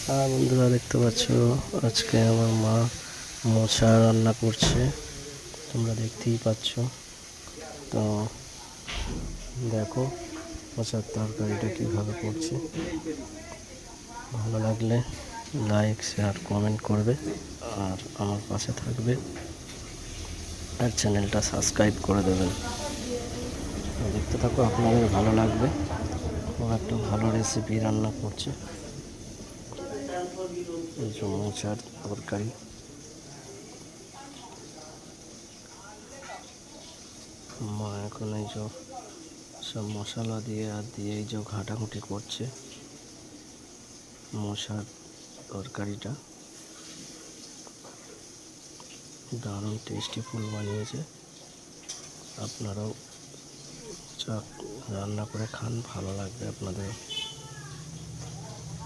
বন্ধুরা দেখতে পাচ্ছ, আজকে আমার মা মোচা রান্না করছে, তোমরা দেখতেই পাচ্ছ। তো দেখো মোচার তরকারিটা কীভাবে করছে। ভালো লাগলে লাইক, শেয়ার, কমেন্ট করবে আর আমার পাশে থাকবে আর চ্যানেলটা সাবস্ক্রাইব করে দেবেন। দেখতে থাকো, আপনাদের ভালো লাগবে। ও একটা ভালো রেসিপি রান্না করছে, এই যে মোচার তরকারি। মা এখন এই যে সব মশলা দিয়ে এই যে ঘাটাঘুটি করছে মোচার তরকারিটা। দারুণ টেস্টিফুল বানিয়েছে। আপনারাও রান্না করে খান, ভালো লাগবে আপনাদের।